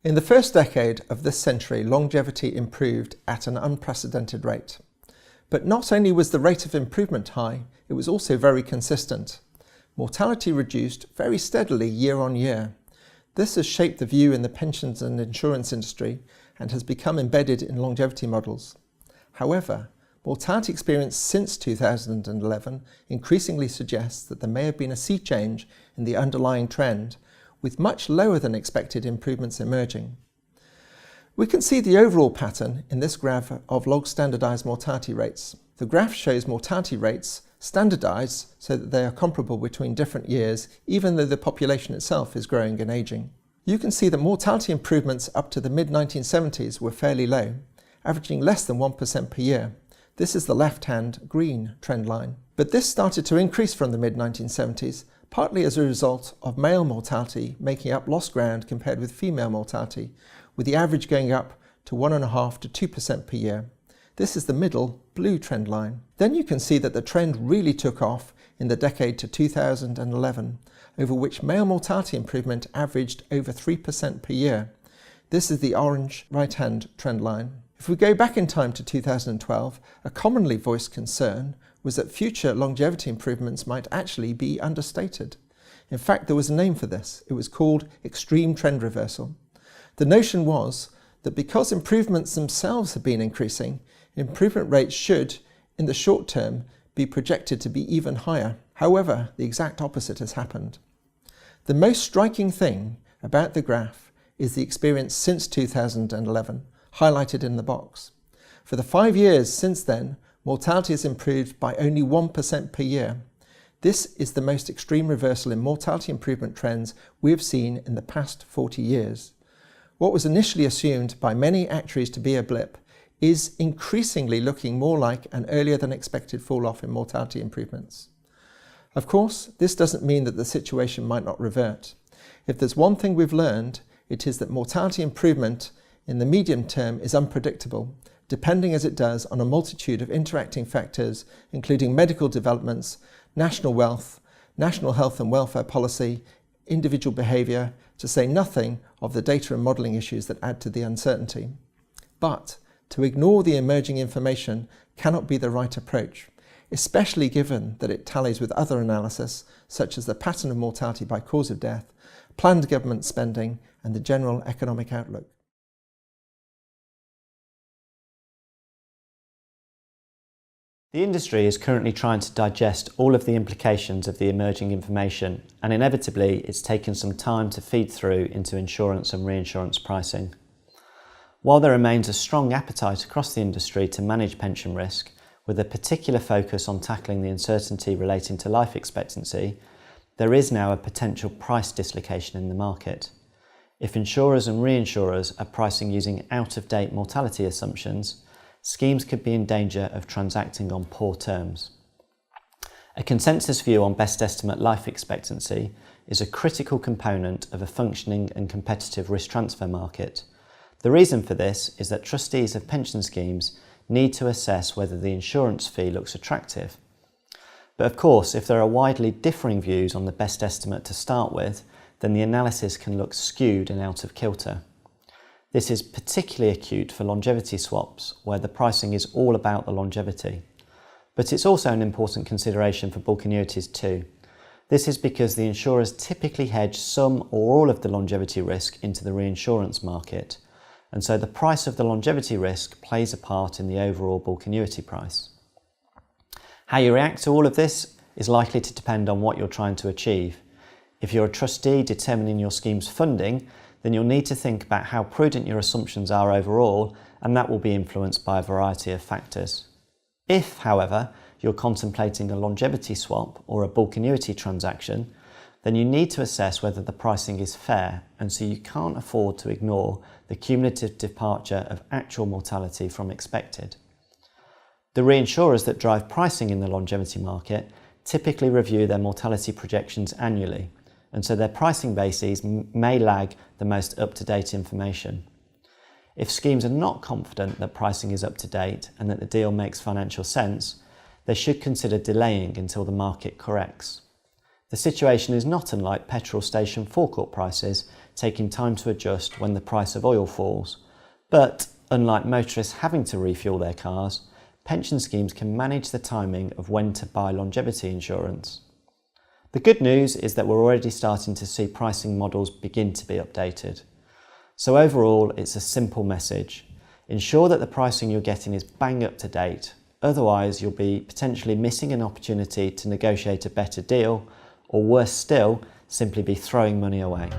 In the first decade of this century, longevity improved at an unprecedented rate. But not only was the rate of improvement high, it was also very consistent. Mortality reduced very steadily year on year. This has shaped the view in the pensions and insurance industry and has become embedded in longevity models. However, mortality experience since 2011 increasingly suggests that there may have been a sea change in the underlying trend, with much lower than expected improvements emerging. We can see the overall pattern in this graph of log standardized mortality rates. The graph shows mortality rates standardized so that they are comparable between different years, even though the population itself is growing and aging. You can see that mortality improvements up to the mid-1970s were fairly low, averaging less than 1% per year. This is the left-hand green trend line. But this started to increase from the mid-1970s, partly as a result of male mortality making up lost ground compared with female mortality, with the average going up to 1.5% to 2% per year. This is the middle blue trend line. Then you can see that the trend really took off in the decade to 2011, over which male mortality improvement averaged over 3% per year. This is the orange right-hand trend line. If we go back in time to 2012, a commonly voiced concern was that future longevity improvements might actually be understated. In fact, there was a name for this. It was called extreme trend reversal. The notion was that because improvements themselves have been increasing, improvement rates should, in the short term, be projected to be even higher. However, the exact opposite has happened. The most striking thing about the graph is the experience since 2011, highlighted in the box. For the 5 years since then, mortality has improved by only 1% per year. This is the most extreme reversal in mortality improvement trends we have seen in the past 40 years. What was initially assumed by many actuaries to be a blip is increasingly looking more like an earlier than expected fall-off in mortality improvements. Of course, this doesn't mean that the situation might not revert. If there's one thing we've learned, it is that mortality improvement in the medium term is unpredictable, depending as it does on a multitude of interacting factors, including medical developments, national wealth, national health and welfare policy, individual behaviour, to say nothing of the data and modelling issues that add to the uncertainty. But to ignore the emerging information cannot be the right approach, especially given that it tallies with other analysis, such as the pattern of mortality by cause of death, planned government spending, and the general economic outlook. The industry is currently trying to digest all of the implications of the emerging information, and inevitably it's taken some time to feed through into insurance and reinsurance pricing. While there remains a strong appetite across the industry to manage pension risk, with a particular focus on tackling the uncertainty relating to life expectancy, there is now a potential price dislocation in the market. If insurers and reinsurers are pricing using out-of-date mortality assumptions, schemes could be in danger of transacting on poor terms. A consensus view on best estimate life expectancy is a critical component of a functioning and competitive risk transfer market. The reason for this is that trustees of pension schemes need to assess whether the insurance fee looks attractive. But of course, if there are widely differing views on the best estimate to start with, then the analysis can look skewed and out of kilter. This is particularly acute for longevity swaps, where the pricing is all about the longevity. But it's also an important consideration for bulk annuities too. This is because the insurers typically hedge some or all of the longevity risk into the reinsurance market, and so the price of the longevity risk plays a part in the overall bulk annuity price. How you react to all of this is likely to depend on what you're trying to achieve. If you're a trustee determining your scheme's funding, then you'll need to think about how prudent your assumptions are overall, and that will be influenced by a variety of factors. If, however, you're contemplating a longevity swap or a bulk annuity transaction, then you need to assess whether the pricing is fair, and so you can't afford to ignore the cumulative departure of actual mortality from expected. The reinsurers that drive pricing in the longevity market typically review their mortality projections annually, and so their pricing bases may lag the most up-to-date information. If schemes are not confident that pricing is up to date and that the deal makes financial sense, they should consider delaying until the market corrects. The situation is not unlike petrol station forecourt prices taking time to adjust when the price of oil falls. But unlike motorists having to refuel their cars, pension schemes can manage the timing of when to buy longevity insurance. The good news is that we're already starting to see pricing models begin to be updated. So overall, it's a simple message. Ensure that the pricing you're getting is bang up to date. Otherwise, you'll be potentially missing an opportunity to negotiate a better deal, or worse still, simply be throwing money away.